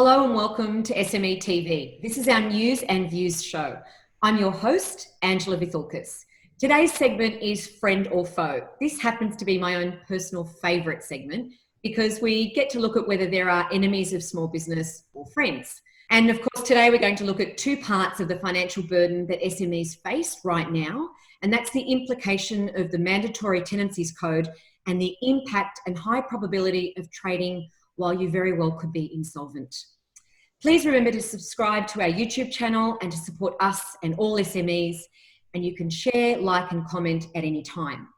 Hello and welcome to SME TV. This is our news and views show. I'm your host, Angela Vithalkis. Today's segment is Friend or Foe. This happens to be my own personal favourite segment because we get to look at whether there are enemies of small business or friends. And of course, today we're going to look at two parts of the financial burden that SMEs face right now, and that's the implication of the Mandatory Tenancy Code and the impact and high probability of trading while you very well could be insolvent. Please remember to subscribe to our YouTube channel and to support us and all SMEs, and you can share, like and comment at any time.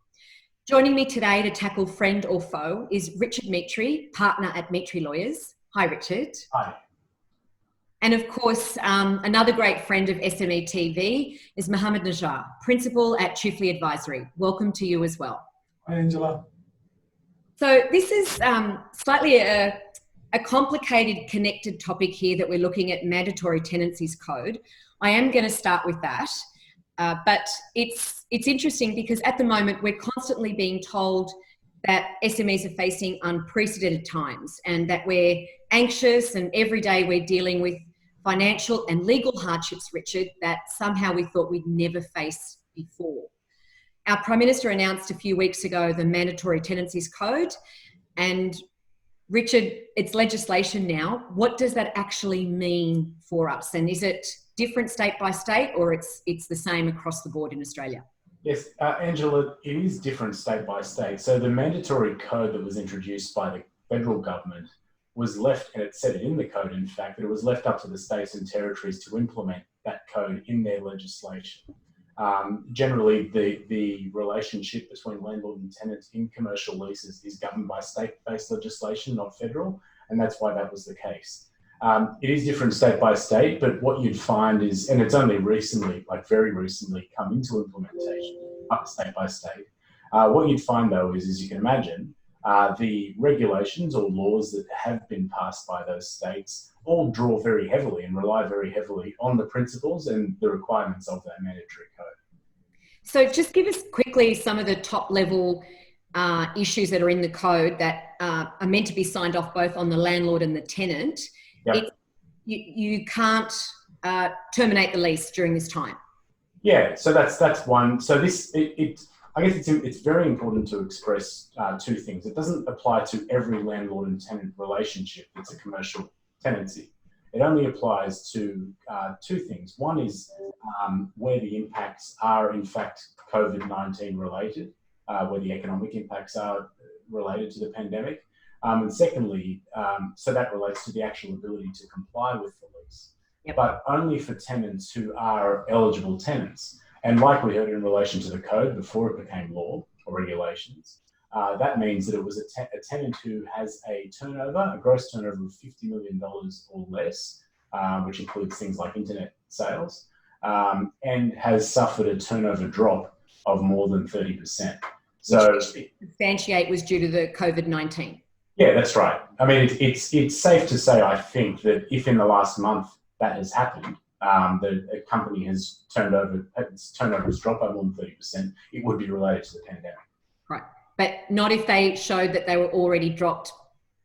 Joining me today to tackle Friend or Foe is Richard Mitry, Partner at Mitry Lawyers. Hi, Richard. Hi. And of course, another great friend of SME TV is Mohammad Najjar, Principal at Chifley Advisory. Welcome to you as well. Hi, Angela. So this is slightly a complicated, connected topic here that we're looking at, Mandatory Tenancy Code. I am going to start with that, but it's interesting because at the moment we're constantly being told that SMEs are facing unprecedented times and that we're anxious, and every day we're dealing with financial and legal hardships, Richard, that somehow we thought we'd never face before. Our Prime Minister announced a few weeks ago the Mandatory Tenancy Code, and Richard, it's legislation now. What does that actually mean for us? And is it different state by state, or it's the same across the board in Australia? Yes, Angela, it is different state by state. So the mandatory code that was introduced by the federal government was left, and it said it in the code, in fact, that it was left up to the states and territories to implement that code in their legislation. Generally, the relationship between landlord and tenant in commercial leases is governed by state-based legislation, not federal, and that's why that was the case. It is different state by state, but what you'd find is, and it's only recently, like very recently, come into implementation up state by state. What you'd find though is, as you can imagine, the regulations or laws that have been passed by those states all draw very heavily and rely very heavily on the principles and the requirements of that mandatory code. So just give us quickly some of the top level issues that are in the code that are meant to be signed off both on the landlord and the tenant. Yep. You can't terminate the lease during this time. Yeah, so that's one. So I guess it's very important to express two things. It doesn't apply to every landlord and tenant relationship. It's a commercial tenancy. It only applies to two things. One is where the impacts are in fact COVID-19 related, where the economic impacts are related to the pandemic. And secondly, so that relates to the actual ability to comply with the lease, yep, but only for tenants who are eligible tenants. And like we heard in relation to the code before it became law or regulations, that means that it was a tenant who has a gross turnover of $50 million or less, which includes things like internet sales, and has suffered a turnover drop of more than 30%. So substantiate was due to the COVID-19. Yeah, that's right. I mean, it's safe to say, I think, that if in the last month that has happened, a company has its turnover has dropped by more than 30%, it would be related to the pandemic. Right. But not if they showed that they were already dropped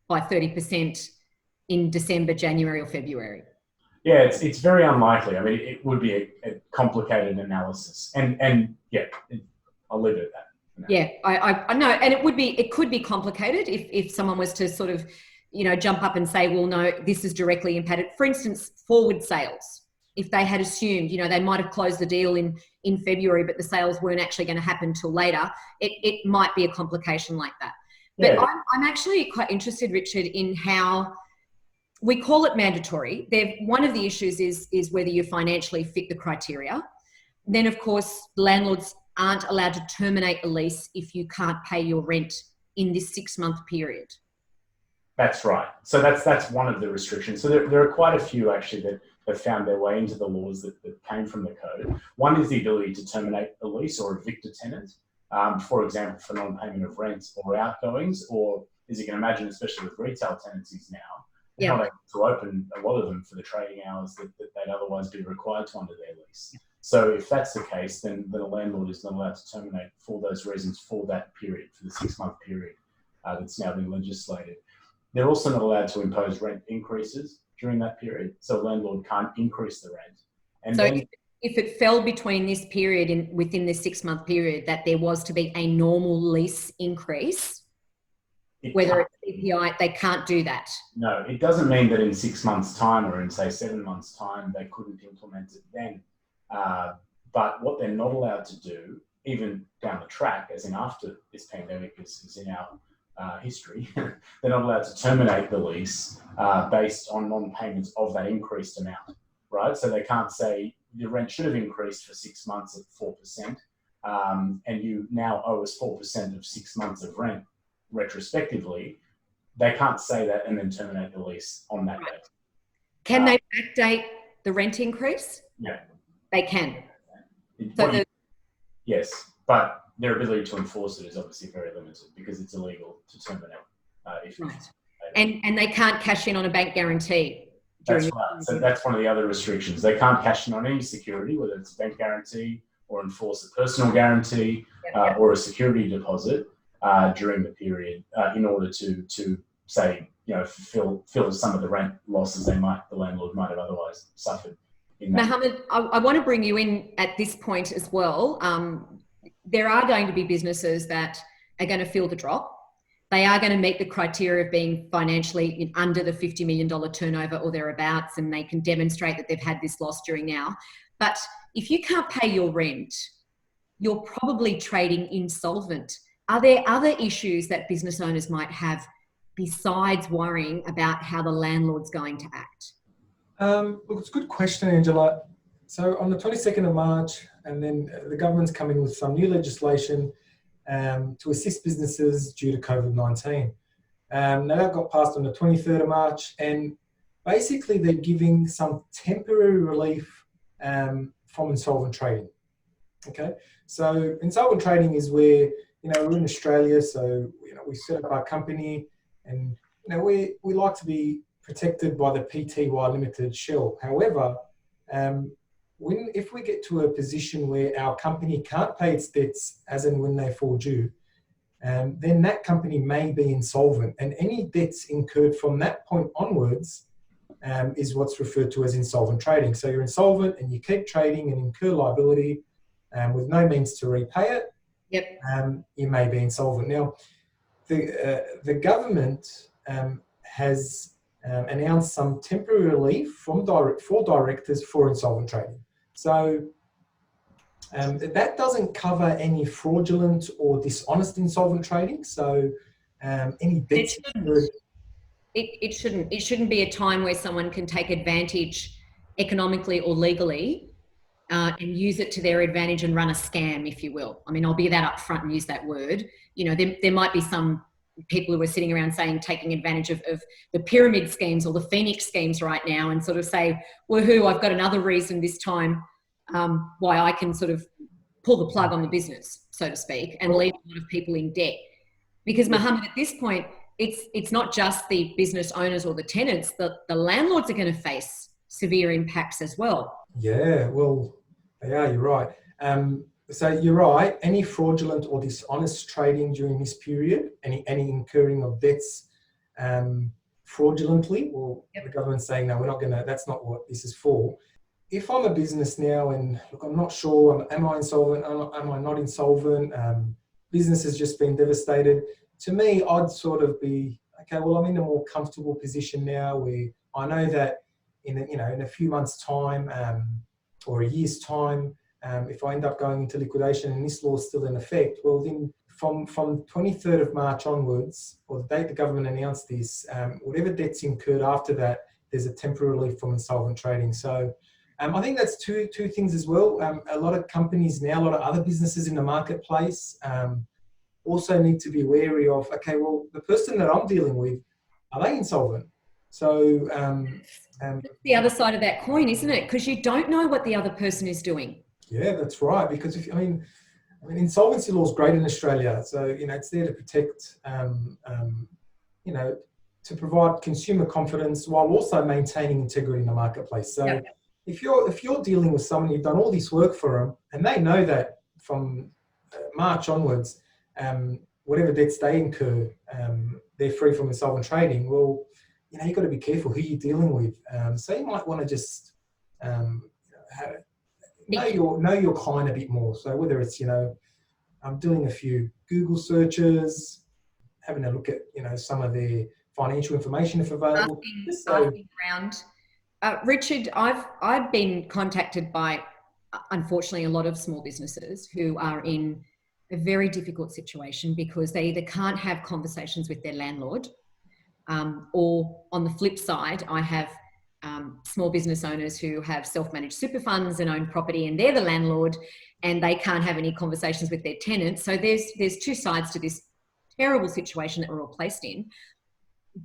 by 30% in December, January or February. Yeah, it's very unlikely. I mean, it would be a complicated analysis. And yeah, I'll leave it at that. Yeah, I know. And it could be complicated if someone was to sort of, jump up and say, well, no, this is directly impacted. For instance, forward sales. If they had assumed, they might have closed the deal in February, but the sales weren't actually going to happen till later, it might be a complication like that. But yeah. I'm actually quite interested, Richard, in how we call it mandatory. One of the issues is whether you financially fit the criteria. Then, of course, landlords aren't allowed to terminate a lease if you can't pay your rent in this 6-month period. That's right. So that's one of the restrictions. So there are quite a few actually that have found their way into the laws that came from the code. One is the ability to terminate a lease or evict a tenant, for example, for non-payment of rents or outgoings, or as you can imagine, especially with retail tenancies now, they're not able to open a lot of them for the trading hours that they'd otherwise be required to under their lease. So if that's the case, then a landlord is not allowed to terminate for those reasons for that period, for the 6-month period that's now been legislated. They're also not allowed to impose rent increases during that period. So a landlord can't increase the rent. And so then, if it fell between this period within this 6-month period that there was to be a normal lease increase, whether it's CPI, they can't do that. No, it doesn't mean that in 6 months' time or in, say, 7 months' time, they couldn't implement it then. But what they're not allowed to do, even down the track, as in after this pandemic is in our history, they're not allowed to terminate the lease based on non-payments of that increased amount, right? So they can't say the rent should have increased for 6 months at 4%, and you now owe us 4% of 6 months of rent retrospectively. They can't say that and then terminate the lease on that date. Can they backdate the rent increase? Yeah. They can. So yes, but their ability to enforce it is obviously very limited because it's illegal to terminate. And they can't cash in on a bank guarantee. That's right. So that's one of the other restrictions. They can't cash in on any security, whether it's a bank guarantee or enforce a personal guarantee or a security deposit during the period in order to say, fill some of the rent losses the landlord might have otherwise suffered. Mohammad, I want to bring you in at this point as well. There are going to be businesses that are going to feel the drop. They are going to meet the criteria of being financially under the $50 million turnover or thereabouts, and they can demonstrate that they've had this loss during now. But if you can't pay your rent, you're probably trading insolvent. Are there other issues that business owners might have besides worrying about how the landlord's going to act? Look, it's a good question, Angela. So on the 22nd of March, and then the government's coming with some new legislation to assist businesses due to COVID-19. Now that got passed on the 23rd of March, and basically they're giving some temporary relief from insolvent trading. Okay, so insolvent trading is where, we're in Australia, so we set up our company, and we like to be protected by the PTY limited shell. However, if we get to a position where our company can't pay its debts as and when they fall due, then that company may be insolvent, and any debts incurred from that point onwards is what's referred to as insolvent trading. So you're insolvent and you keep trading and incur liability with no means to repay it. Yep. You may be insolvent. Now, the government has announced some temporary relief for directors for insolvent trading. So that doesn't cover any fraudulent or dishonest insolvent trading. So any debts. It shouldn't. It shouldn't be a time where someone can take advantage economically or legally and use it to their advantage and run a scam, if you will. I mean, I'll be that up front and use that word. There might be some people who are sitting around taking advantage of the pyramid schemes or the Phoenix schemes right now and sort of say, woohoo, I've got another reason this time why I can sort of pull the plug on the business, so to speak, and leave a lot of people in debt. Because, Mohammad, at this point, it's not just the business owners or the tenants, the landlords are going to face severe impacts as well. Yeah, well, you're right. So you're right, any fraudulent or dishonest trading during this period, any incurring of debts fraudulently, the government's saying, no, we're not going to, that's not what this is for. If I'm a business now and look, I'm not sure, am I insolvent, am I not insolvent, business has just been devastated, to me, I'd sort of be, okay, well, I'm in a more comfortable position now where I know that in a few months' time or a year's time, if I end up going into liquidation and this law is still in effect, well, then from 23rd of March onwards, or the date the government announced this, whatever debts incurred after that, there's a temporary relief from insolvent trading. So I think that's two things as well. A lot of companies now, a lot of other businesses in the marketplace also need to be wary of, okay, well, the person that I'm dealing with, are they insolvent? So that's the other side of that coin, isn't it? Because you don't know what the other person is doing. Yeah, that's right. Because insolvency law is great in Australia. So, it's there to protect, to provide consumer confidence while also maintaining integrity in the marketplace. So if you're dealing with someone, you've done all this work for them, and they know that from March onwards, whatever debts they incur, they're free from insolvent trading. Well, you've got to be careful who you're dealing with. So you might want to just know your client a bit more. So whether it's, doing a few Google searches, having a look at, some of their financial information if available. Asking around. Richard, I've been contacted by, unfortunately, a lot of small businesses who are in a very difficult situation because they either can't have conversations with their landlord, or on the flip side, I have small business owners who have self-managed super funds and own property, and they're the landlord, and they can't have any conversations with their tenants. So there's two sides to this terrible situation that we're all placed in.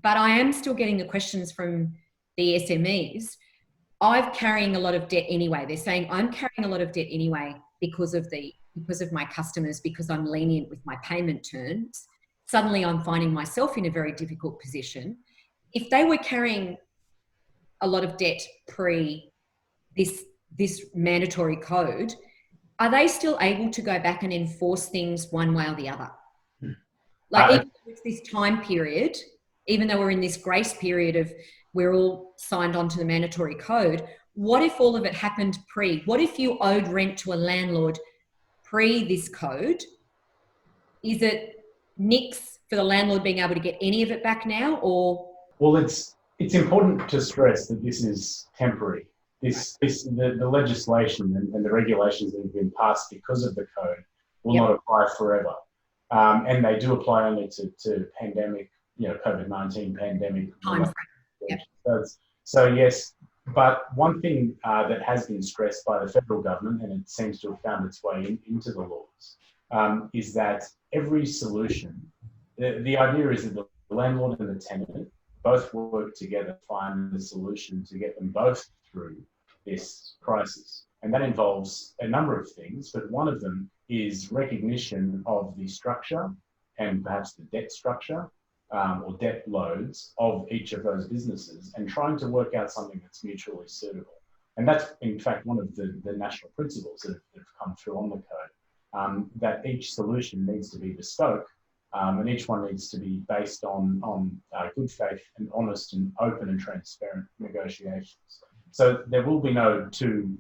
But I am still getting the questions from the SMEs. I'm carrying a lot of debt anyway. They're saying I'm carrying a lot of debt anyway because of my customers, because I'm lenient with my payment terms. Suddenly I'm finding myself in a very difficult position. If they were carrying a lot of debt pre this mandatory code, are they still able to go back and enforce things one way or the other? Like, even though it's this time period, even though we're in this grace period of we're all signed on to the mandatory code, what if all of it happened pre? What if you owed rent to a landlord pre this code? Is it nix for the landlord being able to get any of it back now, or? Well, it's important to stress that this is temporary. The legislation and the regulations that have been passed because of the code will not apply forever. And they do apply only to pandemic, COVID-19 pandemic. So yes, but one thing that has been stressed by the federal government, and it seems to have found its way into the laws, is that every solution, the idea is that the landlord and the tenant both work together to find the solution to get them both through this crisis. And that involves a number of things, but one of them is recognition of the structure and perhaps the debt structure or debt loads of each of those businesses, and trying to work out something that's mutually suitable. And that's, in fact, one of the national principles that have come through on the code, that each solution needs to be bespoke, and each one needs to be based on good faith and honest and open and transparent negotiations. So there will be no two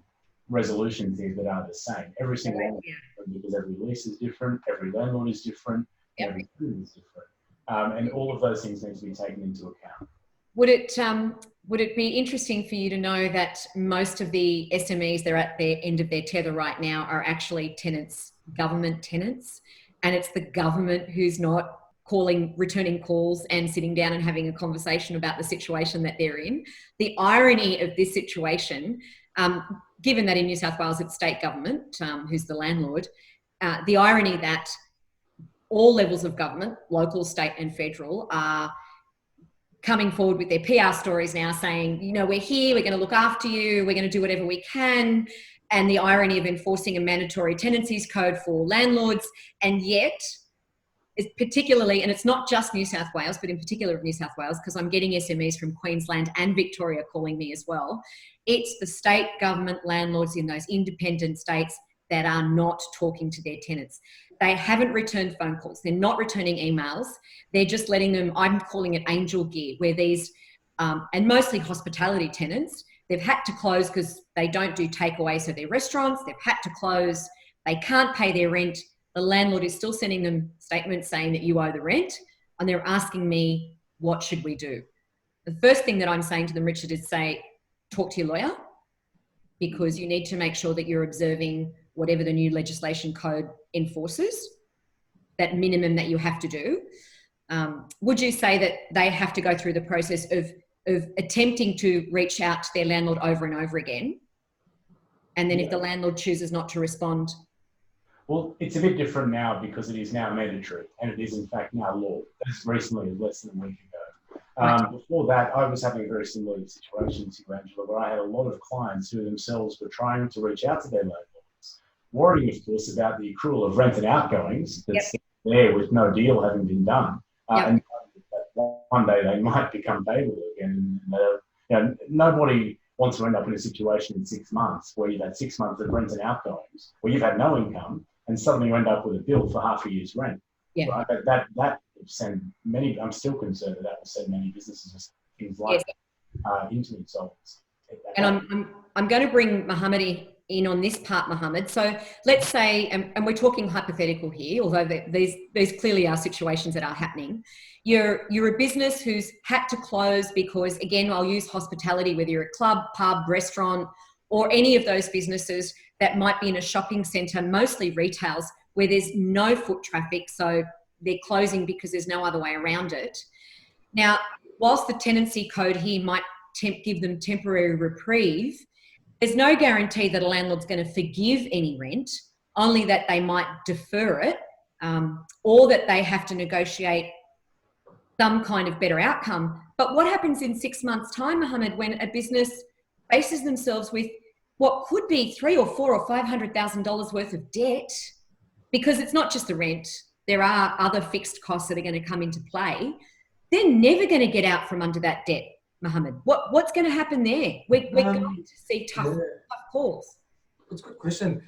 resolutions here that are the same. Every single one, because every lease is different, every landlord is different, every tenant is different, and all of those things need to be taken into account. Would it be interesting for you to know that most of the SMEs, they're at their end of their tether right now, are actually tenants, government tenants, and it's the government who's not returning calls and sitting down and having a conversation about the situation that they're in. The irony of this situation, given that in New South Wales it's state government who's the landlord, the irony that all levels of government, local, state and federal, are coming forward with their PR stories now saying, we're here, we're going to look after you, we're going to do whatever we can. And the irony of enforcing a mandatory tenancies code for landlords. And yet, particularly, and it's not just New South Wales, but in particular of New South Wales, because I'm getting SMEs from Queensland and Victoria calling me as well. It's the state government landlords in those independent states that are not talking to their tenants. They haven't returned phone calls. They're not returning emails. They're just letting them, I'm calling it angel gear, where these, and mostly hospitality tenants, they've had to close because they don't do takeaway, so they're restaurants, they've had to close, they can't pay their rent. The landlord is still sending them statements saying that you owe the rent, and they're asking me, what should we do? The first thing that I'm saying to them, Richard, is talk to your lawyer, because you need to make sure that you're observing whatever the new legislation code enforces, that minimum that you have to do. Would you say that they have to go through the process of attempting to reach out to their landlord over and over again? And then if the landlord chooses not to respond? Well, it's a bit different now because it is now mandatory, and it is in fact now law. As recently as less than a week ago. Before that, I was having a very similar situation to you, Angela, where I had a lot of clients who themselves were trying to reach out to their landlords, worrying, of course, about the accrual of rent and outgoings that's there with no deal having been done. And one day they might become payable again. Nobody wants to end up in a situation in 6 months where you've had 6 months of rent and outgoings, where you've had no income, and suddenly you end up with a bill for half a year's rent. Right? That would send many. I'm still concerned that will send many businesses his life into insolvency. And I'm going to bring Mohammad in on this part, Mohammad. So let's say, and we're talking hypothetical here, although these clearly are situations that are happening. You're a business who's had to close because, again, I'll use hospitality, whether you're a club, pub, restaurant, or any of those businesses that might be in a shopping centre, mostly retails, where there's no foot traffic, so they're closing because there's no other way around it. Now, whilst the tenancy code here might give them temporary reprieve, there's no guarantee that a landlord's going to forgive any rent, only that they might defer it, or that they have to negotiate some kind of better outcome. But what happens in 6 months' time, Mohammad, when a business faces themselves with what could be $300,000 or $400,000 or $500,000 worth of debt? Because it's not just the rent, there are other fixed costs that are going to come into play. They're never going to get out from under that debt, Mohammad. What's going to happen there? We're going to see tough calls. That's a good question.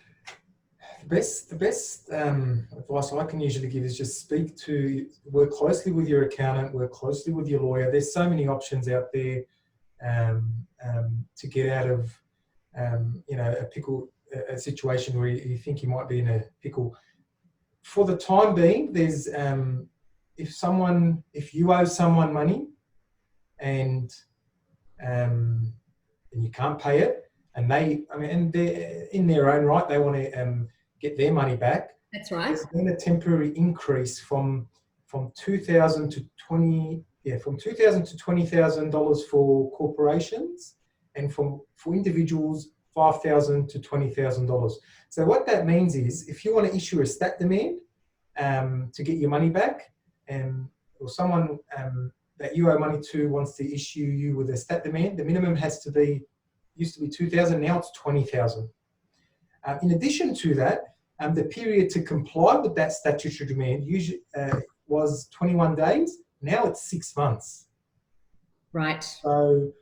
The best advice I can usually give is just work closely with your accountant, work closely with your lawyer. There's so many options out there to get out of a situation where you think you might be in a pickle. For the time being, there's if you owe someone money and you can't pay it, and they're in their own right, they want to get their money back. That's right. There's been a temporary increase from $2,000 to $20,000 for corporations, and for individuals $5,000 to $20,000. So what that means is, if you want to issue a stat demand to get your money back, or someone that you owe money to wants to issue you with a stat demand, the minimum used to be $2,000, now it's $20,000. In addition to that, the period to comply with that statutory demand usually was 21 days. Now it's 6 months. Right. So,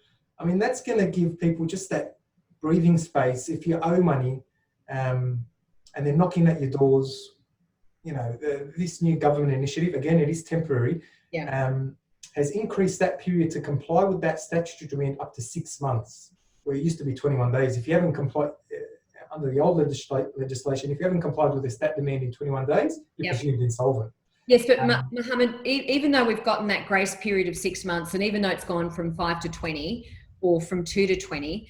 that's going to give people just that breathing space. If you owe money and they're knocking at your doors, this new government initiative, again, it is temporary, has increased that period to comply with that statutory demand up to 6 months, where it used to be 21 days. If you haven't complied, under the old legislation, if you haven't complied with the stat demand in 21 days, you're presumed insolvent. Yes, but Mohammad, even though we've gotten that grace period of 6 months, and even though it's gone from 5 to 20 or from 2 to 20,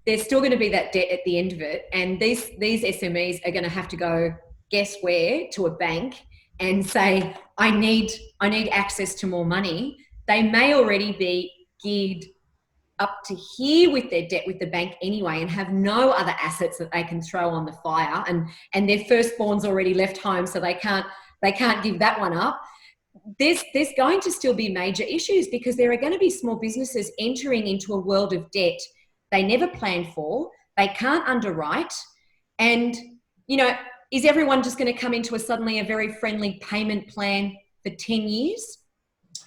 there's still going to be that debt at the end of it. And these SMEs are going to have to go, guess where, to a bank and say, I need access to more money. They may already be geared up to here with their debt with the bank anyway, and have no other assets that they can throw on the fire, and their firstborn's already left home, so they can't give that one up. There's going to still be major issues, because there are going to be small businesses entering into a world of debt they never planned for, they can't underwrite, and is everyone just going to come into suddenly a very friendly payment plan for 10 years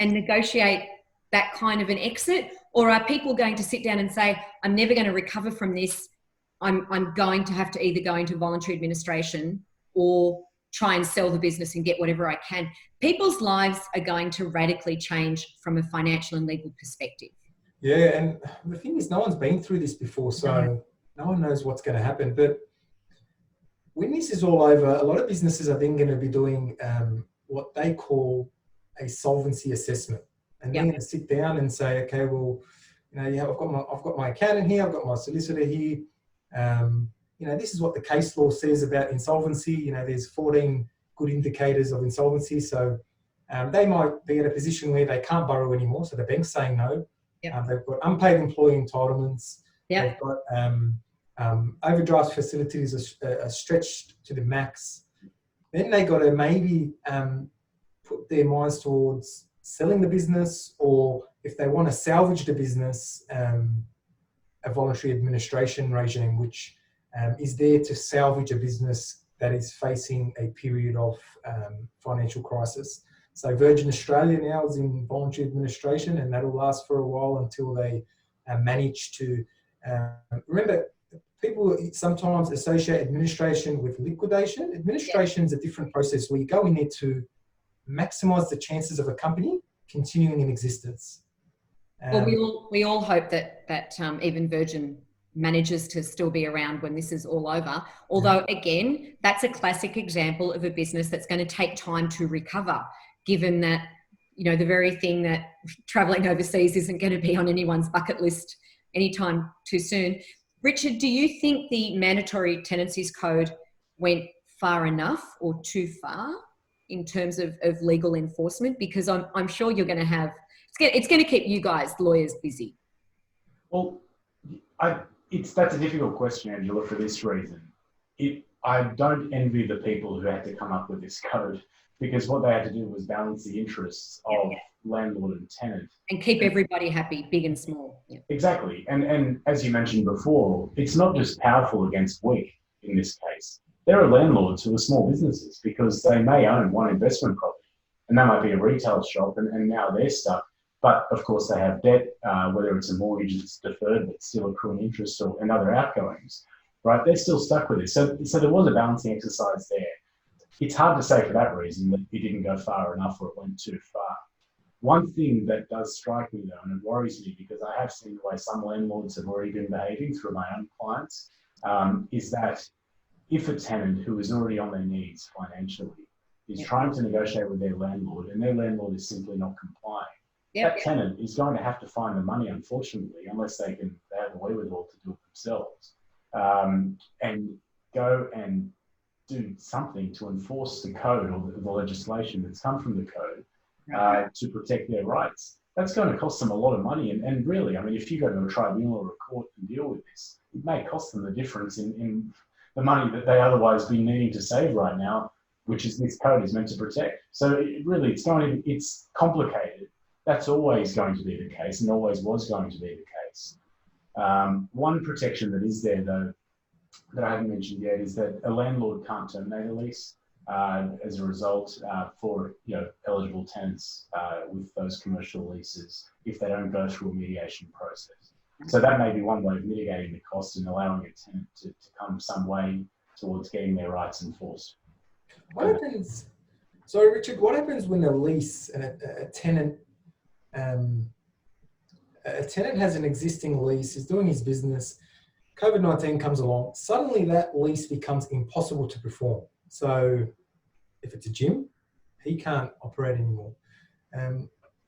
and negotiate that kind of an exit? Or are people going to sit down and say, I'm never going to recover from this, I'm going to have to either go into voluntary administration or try and sell the business and get whatever I can? People's lives are going to radically change from a financial and legal perspective. Yeah, and the thing is, no one's been through this before, so no one knows what's going to happen. But when this is all over, a lot of businesses are then going to be doing what they call a solvency assessment. And they're going to sit down and say, okay, well, I've got my accountant here, I've got my solicitor here. This is what the case law says about insolvency. There's 14 good indicators of insolvency. So they might be in a position where they can't borrow anymore. So the bank's saying no. They've got unpaid employee entitlements. They've got overdraft facilities are stretched to the max. Then they got to maybe put their minds towards selling the business, or if they want to salvage the business, a voluntary administration regime, which is there to salvage a business that is facing a period of financial crisis. So Virgin Australia now is in voluntary administration, and that'll last for a while until they manage to... remember, people sometimes associate administration with liquidation. Administration is a different process where you go in there to maximise the chances of a company continuing in existence. Well, we all hope that even Virgin manages to still be around when this is all over. Although, again, that's a classic example of a business that's going to take time to recover, given that, you know, the very thing that travelling overseas isn't going to be on anyone's bucket list anytime too soon. Richard, do you think the Mandatory Tenancies Code went far enough or too far in terms of legal enforcement? Because I'm sure you're going to have, it's going to keep you guys, lawyers, busy. Well, that's a difficult question, Angela, for this reason. I don't envy the people who had to come up with this code, because what they had to do was balance the interests of landlord and tenant. And keep everybody happy, big and small. Yeah. Exactly. And as you mentioned before, it's not just powerful against weak in this case. There are landlords who are small businesses because they may own one investment property, and that might be a retail shop, and now they're stuck. But of course they have debt, whether it's a mortgage that's deferred but still accruing interest and other outgoings, right? They're still stuck with it. So there was a balancing exercise there. It's hard to say for that reason that it didn't go far enough or it went too far. One thing that does strike me though, and it worries me because I have seen the way some landlords have already been behaving through my own clients, is that if a tenant who is already on their knees financially is trying to negotiate with their landlord and their landlord is simply not complying, that tenant is going to have to find the money, unfortunately, unless they have the wherewithal to do it themselves, and go and do something to enforce the code or the legislation that's come from the code to protect their rights. That's going to cost them a lot of money. And really, I mean, if you go to a tribunal or a court and deal with this, it may cost them the difference in the money that they otherwise be needing to save right now, which is this code is meant to protect. So it's complicated. That's always going to be the case and always was going to be the case. One protection that is there, though, that I haven't mentioned yet, is that a landlord can't terminate a lease as a result for eligible tenants with those commercial leases if they don't go through a mediation process. So that may be one way of mitigating the cost and allowing a tenant to come some way towards getting their rights enforced. What happens? Sorry, Richard. What happens when a lease and a tenant has an existing lease, is doing his business, COVID-19 comes along, suddenly that lease becomes impossible to perform. So if it's a gym, he can't operate anymore.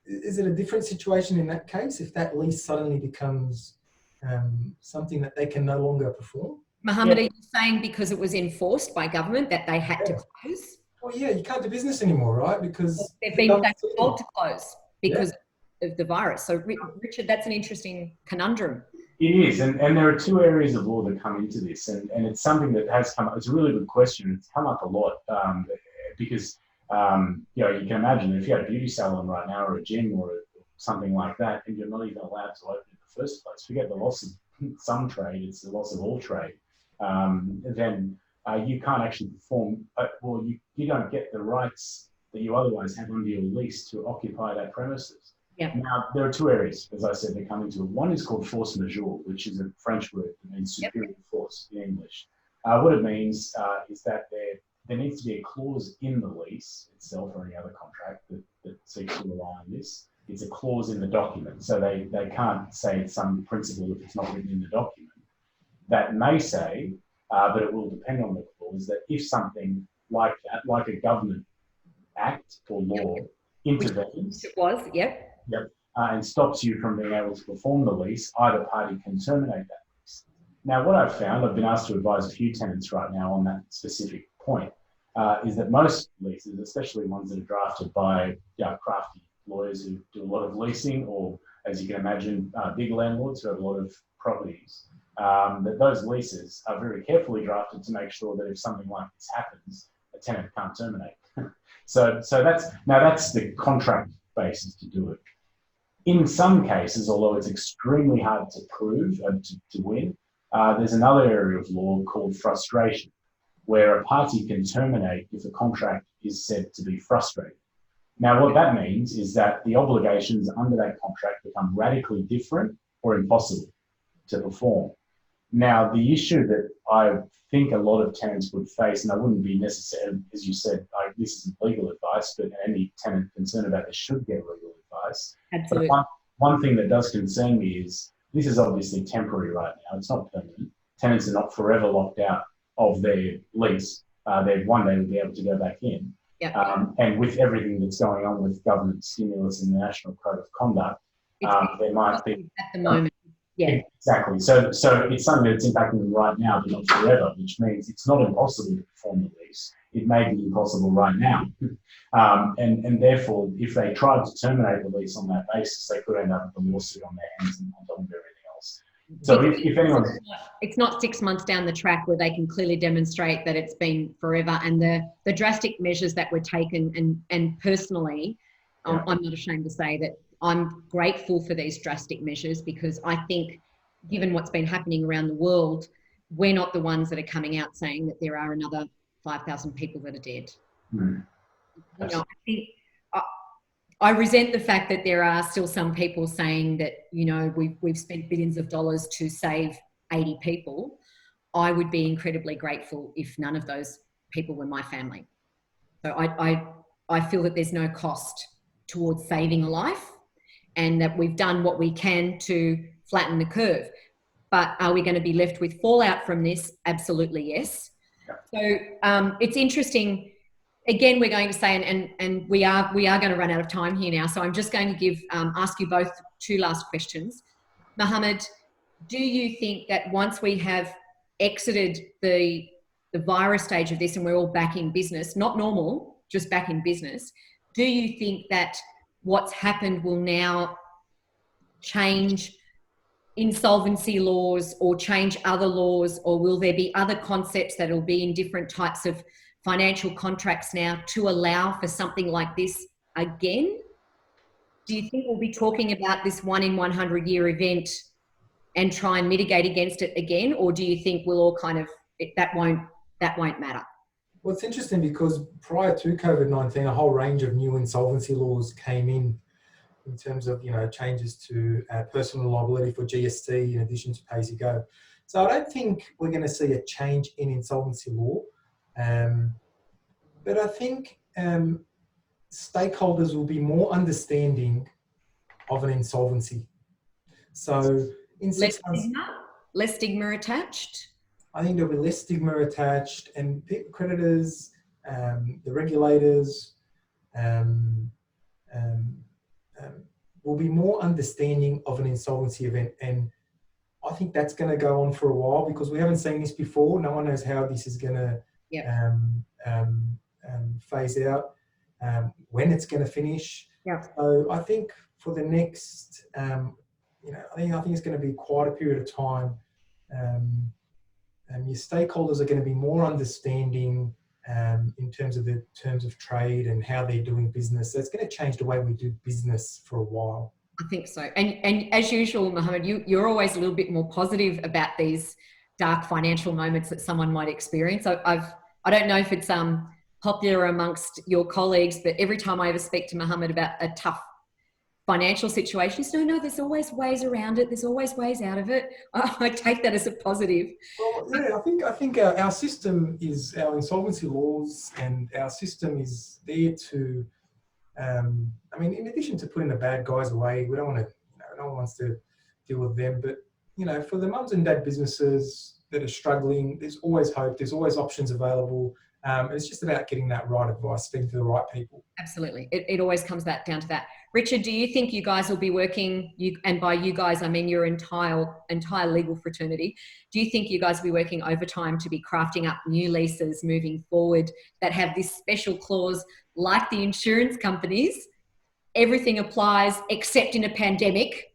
Is it a different situation in that case if that lease suddenly becomes something that they can no longer perform? Mohammad, are you saying because it was enforced by government that they had to close? Well, yeah, you can't do business anymore, right? Because they've been told to close because of the virus. So, Richard, that's an interesting conundrum. It is, and there are two areas of law that come into this, and it's something that has come up. It's a really good question. It's come up a lot because you can imagine if you had a beauty salon right now or a gym or something like that, and you're not even allowed to open in the first place. Forget the loss of some trade; it's the loss of all trade. Then you can't actually perform. You don't get the rights that you otherwise have under your lease to occupy that premises. Yeah. Now, there are two areas, as I said, that come into it. One is called force majeure, which is a French word that means superior force in English. What it means is that there needs to be a clause in the lease itself or any other contract that seeks to rely on this. It's a clause in the document. So they can't say it's some principle if it's not written in the document. That may say, but it will depend on the clause, that if something like that, like a government act or law, intervenes. It was, and stops you from being able to perform the lease, either party can terminate that lease. Now, what I've found, I've been asked to advise a few tenants right now on that specific point, is that most leases, especially ones that are drafted by crafty lawyers who do a lot of leasing, or as you can imagine, big landlords who have a lot of properties, that those leases are very carefully drafted to make sure that if something like this happens, a tenant can't terminate. So that's the contract basis to do it. In some cases, although it's extremely hard to prove and to win, there's another area of law called frustration, where a party can terminate if a contract is said to be frustrated. Now, what that means is that the obligations under that contract become radically different or impossible to perform. Now, the issue that I think a lot of tenants would face, and I wouldn't be necessarily, as you said, this isn't legal advice, but any tenant concerned about this should get legal advice. Absolutely. one thing that does concern me is this is obviously temporary right now. It's not permanent. Tenants are not forever locked out of their lease. They one day will be able to go back in. Yeah. And with everything that's going on with government stimulus and the National Code of Conduct, there might be at the moment. Yeah, exactly. So it's something that's impacting them right now, but not forever, which means it's not impossible to perform the lease. It may be impossible right now, and therefore, if they tried to terminate the lease on that basis, they could end up with a lawsuit on their hands and on top of everything else. So if anyone, it's not 6 months down the track where they can clearly demonstrate that it's been forever, and the drastic measures that were taken, and personally, I'm not ashamed to say that I'm grateful for these drastic measures, because I think, given what's been happening around the world, we're not the ones that are coming out saying that there are another 5,000 people that are dead. You know, I think I resent the fact that there are still some people saying that, you know, we've spent billions of dollars to save 80 people. I would be incredibly grateful if none of those people were my family. So I feel that there's no cost towards saving a life, and that we've done what we can to flatten the curve. But are we going to be left with fallout from this? Absolutely, yes. So it's interesting. Again, we're going to say, and we are going to run out of time here now. So I'm just going to ask you both two last questions. Mohammad, do you think that once we have exited the virus stage of this and we're all back in business, not normal, just back in business, do you think that what's happened will now change insolvency laws or change other laws, or will there be other concepts that will be in different types of financial contracts now to allow for something like this again? Do you think we'll be talking about this 1 in 100 year event and try and mitigate against it again, or do you think we'll all kind of, that won't matter? Well, it's interesting because prior to COVID-19, a whole range of new insolvency laws came in terms of, you know, changes to personal liability for GST in addition to pay-as-you-go. So I don't think we're going to see a change in insolvency law, but I think stakeholders will be more understanding of an insolvency. So in 6 months, less stigma attached. I think there'll be less stigma attached, and creditors, the regulators, will be more understanding of an insolvency event. And I think that's going to go on for a while, because we haven't seen this before. No one knows how this is going to phase out, when it's going to finish. So I think for the next, you know, I think it's going to be quite a period of time. Your stakeholders are going to be more understanding in terms of the terms of trade and how they're doing business. So it's going to change the way we do business for a while. I think so. And as usual, Mohammad, you're always a little bit more positive about these dark financial moments that someone might experience. I don't know if it's popular amongst your colleagues, but every time I ever speak to Mohammad about a tough financial situation, he says, no, there's always ways around it. There's always ways out of it. I take that as a positive. Well, yeah, I think our system is, our insolvency laws and our system is there to, I mean, in addition to putting the bad guys away, we don't want to, you know, no one wants to deal with them, but, you know, for the mums and dad businesses that are struggling, there's always hope. There's always options available. It's just about getting that right advice, speaking to the right people. Absolutely. It always comes down to that. Richard, do you think you guys will be working, and by you guys, I mean your entire legal fraternity, do you think you guys will be working overtime to be crafting up new leases moving forward that have this special clause like the insurance companies? Everything applies except in a pandemic.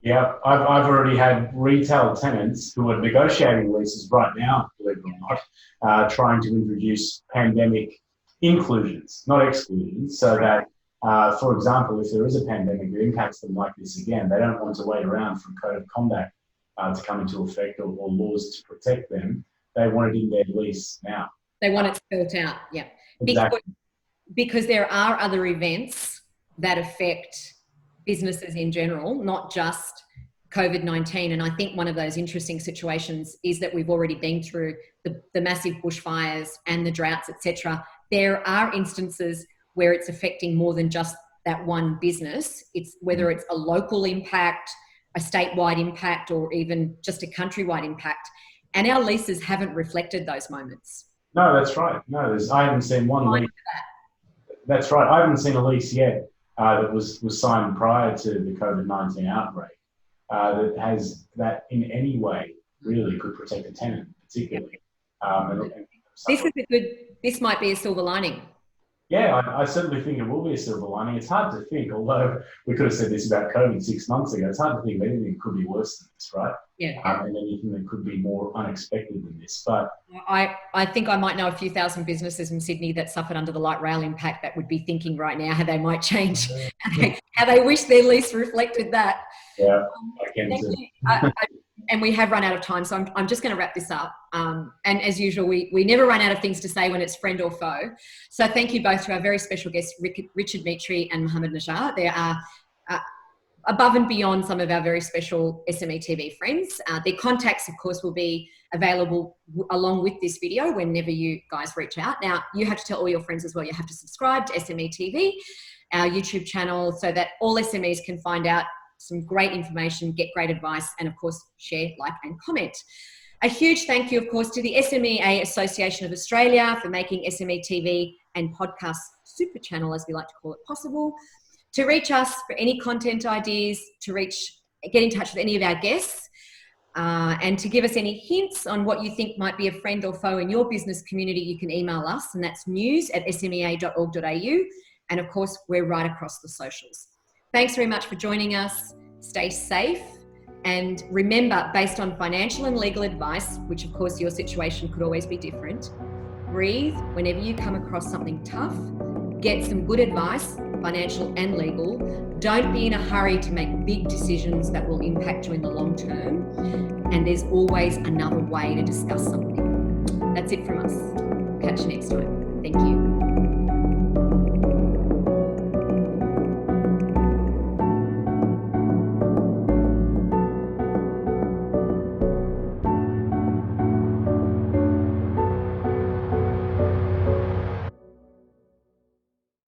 Yeah, I've already had retail tenants who are negotiating leases right now, believe it or not, trying to introduce pandemic inclusions, not exclusions, so that, for example, if there is a pandemic that impacts them like this again, they don't want to wait around for code of conduct to come into effect, or laws to protect them. They want it in their lease now. They want it spelled out, yeah. Exactly. Because there are other events that affect businesses in general, not just COVID-19. And I think one of those interesting situations is that we've already been through the massive bushfires and the droughts, etc. There are instances where it's affecting more than just that one business. It's whether it's a local impact, a statewide impact, or even just a countrywide impact. And our leases haven't reflected those moments. No, that's right. No, I haven't seen one lease. That's right. I haven't seen a lease yet that was signed prior to the COVID-19 outbreak that in any way really could protect a tenant, particularly. This might be a silver lining. Yeah, I certainly think it will be a silver lining. It's hard to think, although we could have said this about COVID 6 months ago, it's hard to think of anything that could be worse than this, right? Yeah. And anything that could be more unexpected than this. But I think I might know a few thousand businesses in Sydney that suffered under the light rail impact that would be thinking right now how they might change, how they wish their lease reflected that. Yeah, I can too. And we have run out of time, so I'm just going to wrap this up. And as usual, we never run out of things to say when it's friend or foe. So thank you both to our very special guests, Richard Mitry and Mohammad Najjar. They are above and beyond some of our very special SME TV friends. Their contacts, of course, will be available along with this video whenever you guys reach out. Now, you have to tell all your friends as well. You have to subscribe to SME TV, our YouTube channel, so that all SMEs can find out some great information, get great advice, and of course, share, like, and comment. A huge thank you, of course, to the SMEA Association of Australia for making SME TV and podcast super channel, as we like to call it, possible. To reach us for any content ideas, get in touch with any of our guests, and to give us any hints on what you think might be a friend or foe in your business community, you can email us, and that's news@smea.org.au. And of course, we're right across the socials. Thanks very much for joining us. Stay safe. And remember, based on financial and legal advice, which of course your situation could always be different, breathe whenever you come across something tough. Get some good advice, financial and legal. Don't be in a hurry to make big decisions that will impact you in the long term. And there's always another way to discuss something. That's it from us. Catch you next time. Thank you.